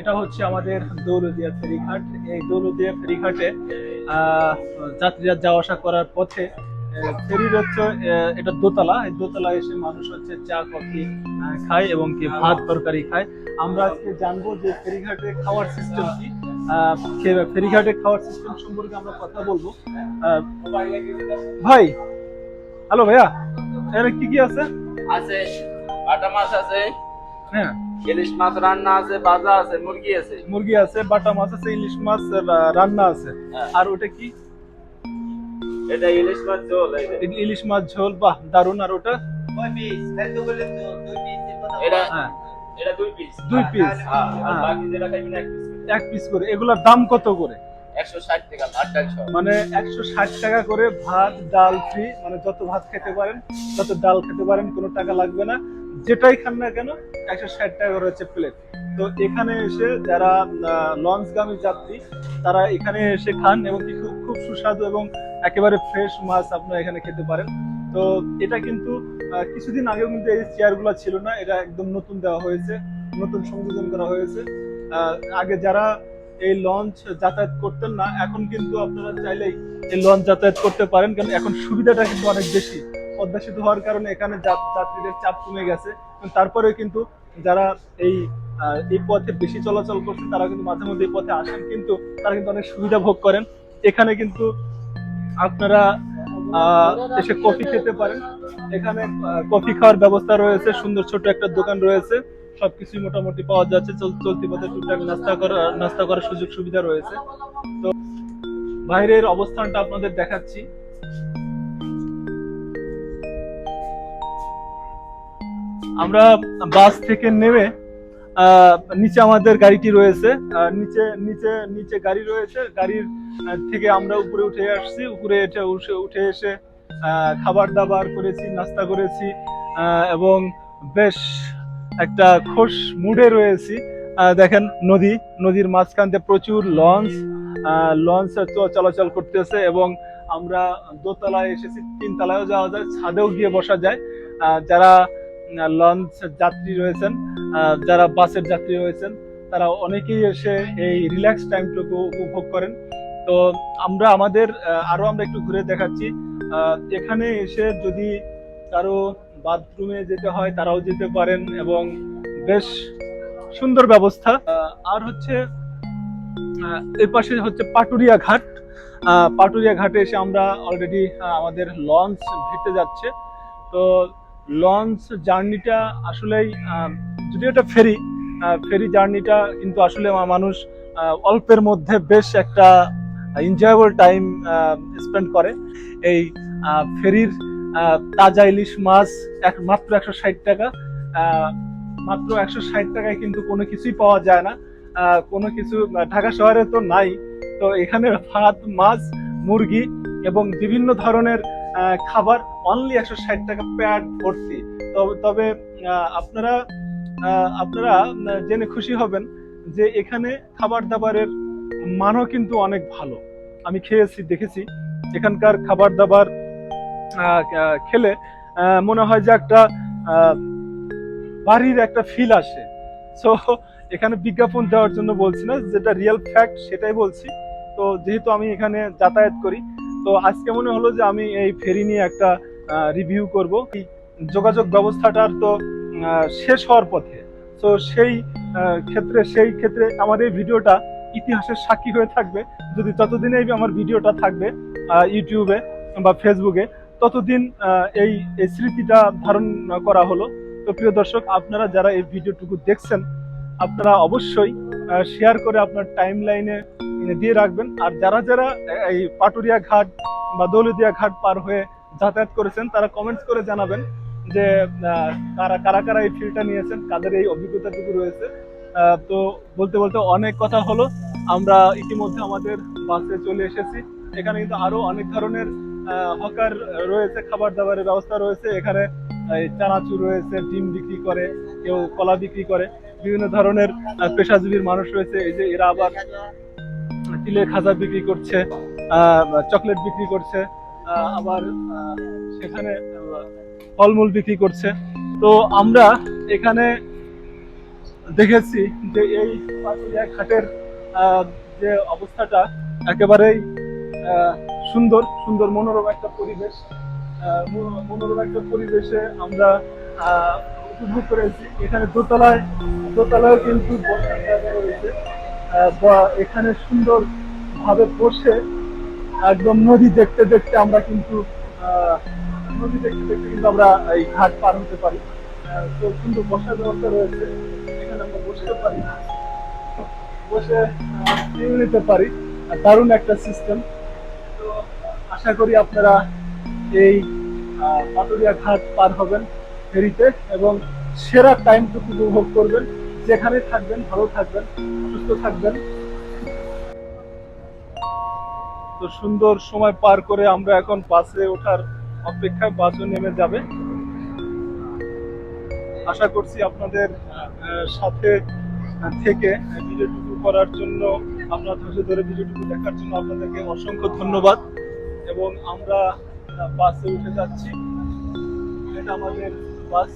এটা হচ্ছে আমাদের দৌলতদিয়া ফেরিঘাট। এই দৌলতদিয়া ফেরিঘাটে যাত্রীরা যাওয়া আসা করার পথে ফেরির হচ্ছে এটা দোতলা। এই দোতলায় এসে মানুষ হচ্ছে চা কফি খায় এবং কি ভাত তরকারি খায়। আমরা আজকে জানবো যে ফেরিঘাটে খাওয়ার সিস্টেম কি। ফেরিঘাটে খাওয়ার সিস্টেম সম্পর্কে আমরা কথা বলবো। ভাই, হ্যালো ভাইয়া, এখানে কি কি আছে? আছে বাটা মাছ আছে, হ্যাঁ, ইলিশ মাছ রান্না আছে, ভাজা আছে, মুরগি আছে। মুরগি আছে, বাটা মাছ আছে, ইলিশ মাছ রান্না আছে। হ্যাঁ। আর ওটা কি? এটা ইলিশ মাছ ঝোল। ইলিশ মাছ ঝোল, বাহ দারুন। আর ওটা? এটা হ্যাঁ, এটা 2 পিস। 2 পিস। হ্যাঁ, আর হ্যাঁ, বাকি যেটা খাইবেন 1 পিস। 1 পিস করে। এগুলোর দাম কত করে? 160 টাকা ভাত ডাল সহ। মানে 160 টাকা করে ভাত ডাল ফ্রি। মানে যত ভাত খেতে পারেন, যত ডাল খেতে পারেন, কোনো টাকা লাগবে না। যেটাই খান না কেন 160 টাকা করে হচ্ছে প্লেট। তো এখানে এসে যারা লঞ্চগামী যাত্রী তারা এখানে এসে খান এবং কি খুব খুব সুস্বাদু এবং একেবারে ফ্রেশ মাছ আপনারা এখানে খেতে পারেন। তো এটা কিন্তু কিছুদিন আগেও কিন্তু এই চেয়ারগুলো ছিল না, এটা একদম নতুন দেওয়া হয়েছে, নতুন সংযোজন করা হয়েছে। আগে যারা এই লঞ্চ যাতায়াত করতেন না, এখন কিন্তু আপনারা চাইলেই এই লঞ্চ যাতায়াত করতে পারেন, কারণ এখন সুবিধাটা কিন্তু অনেক বেশি। পদ্মা সেতু হওয়ার কারণে এখানে যাত্রীদের চাপ কমে গেছে। তারপরে কিন্তু যারা এই পথে বেশি চলাচল করছেন তারা কিন্তু মাঝে মধ্যে এই পথে আসেন, কিন্তু তারা কিন্তু অনেক সুবিধা ভোগ করেন। এখানে কিন্তু আপনারা এসে কফি খেতে পারেন। এখানে কফি খাওয়ার ব্যবস্থা রয়েছে, সুন্দর ছোট একটা দোকান রয়েছে, সবকিছুই মোটামুটি পাওয়া যাচ্ছে। চলতি পথে টুকটাক নাস্তা করার সুযোগ সুবিধা রয়েছে। তো বাইরের অবস্থানটা আপনাদের দেখাচ্ছি। আমরা বাস থেকে নেমে নিচে আমাদের গাড়িটি রয়েছে, নিচে নিচে নিচে গাড়ি রয়েছে। গাড়ির থেকে আমরা উপরে উঠে আসছি। উপরে উঠে এসে খাবার দাবার করেছি, নাস্তা করেছি এবং বেশ একটা খোশ মুডে রয়েছি। দেখেন নদীর মাঝখান দিয়ে প্রচুর লঞ্চ চলাচল করতেছে এবং আমরা দোতলায় এসেছি, 3 তলায়ও যাওয়া যায়, ছাদেও গিয়ে বসা যায়। যারা লঞ্চ যাত্রী রয়েছেন, যারা বাসের যাত্রী রয়েছেন, তারা অনেকেই এসে এই রিল্যাক্স টাইমটুকু উপভোগ করেন। তো আমরা আমরা একটু ঘুরে দেখাচ্ছি। এখানে এসে যদি কারো বাথরুমে যেতে হয় তারাও যেতে পারেন এবং বেশ সুন্দর ব্যবস্থা। আর হচ্ছে এর পাশে হচ্ছে পাটুরিয়া ঘাট। পাটুরিয়া ঘাটে এসে আমরা অলরেডি আমাদের লঞ্চ ভিড়তে যাচ্ছে। তো লঞ্চ জার্নিটা আসলেই যদিও এটা ফেরি জার্নিটা কিন্তু আসলে মানুষ অল্পের মধ্যে বেশ একটা এনজয়েবল টাইম স্পেন্ড করে। এই ফেরির তাজা ইলিশ মাছ মাত্র 160 টাকা। মাত্র 160 টাকায় কিন্তু কোনো কিছুই পাওয়া যায় না। কোনো কিছু ঢাকা শহরে তো নাই। তো এখানে ভাত, মাছ, মুরগি এবং বিভিন্ন ধরনের খাবার অনলি 160 টাকা পেট ভর্তি। তবে আপনারা আপনারা জেনে খুশি হবেন যে এখানে খাবার দাবারের মানও কিন্তু অনেক ভালো। আমি খেয়েছি, দেখেছি। এখানকার খাবার দাবার খেলে মনে হয় যে একটা বাড়ির একটা ফিল আসে। সো এখানে বিজ্ঞাপন দেওয়ার জন্য বলছি না, যেটা রিয়েল ফ্যাক্ট সেটাই বলছি। তো যেহেতু আমি এখানে যাতায়াত করি, তো আজকে মনে হলো যে আমি এই ফেরি নিয়ে একটা রিভিউ করব। এই যোগাযোগ ব্যবস্থাটার তো শেষ হওয়ার পথে। তো সেই ক্ষেত্রে আমার এই ভিডিওটা ইতিহাসের সাক্ষী হয়ে থাকবে। যদি ততদিনে আমার ভিডিওটা থাকবে ইউটিউবে বা ফেসবুকে, ততদিন এই স্মৃতিটা ধারণ করা হলো। তো প্রিয় দর্শক, আপনারা যারা এই ভিডিওটুকু দেখছেন, আপনারা অবশ্যই শেয়ার করে আপনার টাইম লাইনে দিয়ে রাখবেন। আর যারা যারা এই পাটুরিয়া ঘাট বা দৌলতদিয়া ঘাট পার হয়ে যাতায়াত করেছেন, তারা কমেন্টস করে জানাবেন যে কারা কারা এই ফিলটা নিয়েছেন, কাদের এই অভিজ্ঞতাটুকু রয়েছে। তো বলতে বলতে অনেক কথা হলো। আমরা ইতিমধ্যে আমাদের বাসে চলে এসেছি। এখানে কিন্তু আরো অনেক ধরনের হকার রয়েছে, খাবার দাবারের ব্যবস্থা রয়েছে। এখানে চানাচুর রয়েছে, ডিম বিক্রি করে, কেউ কলা বিক্রি করে, বিভিন্ন ধরনের পেশাজীবীর মানুষ রয়েছে। এই যে এরা আবার তিলের খাজা বিক্রি করছে, চকলেট বিক্রি করছে, আবার সেখানে ফলমূল বিক্রি করছে। তো আমরা এখানে দেখেছি যে এই পাটুরিয়া ঘাটের আহ, যে অবস্থাটা একেবারেই সুন্দর সুন্দর মনোরম একটা পরিবেশ। মনোরম একটা পরিবেশে আমরা আহ, উপভোগ করেছি। এখানে দোতলায় কিন্তু বসার জায়গা রয়েছে। বা এখানে সুন্দর ভাবে বসে একদম নদী দেখতে দেখতে আমরা কিন্তু আহ, আমরা এই ঘাট পার হতে পারি। তো সুন্দর বসার ব্যবস্থা রয়েছে, এখানে আমরা বসতে পারি, বসে ফিল নিতে পারি। দারুণ একটা সিস্টেম। তো আশা করি আপনারা এই পাটুরিয়া ঘাট পার হবেন ফেরিতে এবং সেরা টাইমটুকু উপভোগ করবেন। যেখানে থাকবেন ভালো থাকবেন, সুস্থ থাকবেন। তো সুন্দর সময় পার করে আমরা এখন বাসে ওঠার অপেক্ষায়, বাসও নেমে যাবে। আশা করছি আপনাদের সাথে থেকে ভিডিওটুকু করার জন্য, আপনার ধৈর্য ধরে ভিডিওটুকু দেখার জন্য আপনাদেরকে অসংখ্য ধন্যবাদ। এবং আমরা বাসে উঠে যাচ্ছি। এটা আমাদের বাস।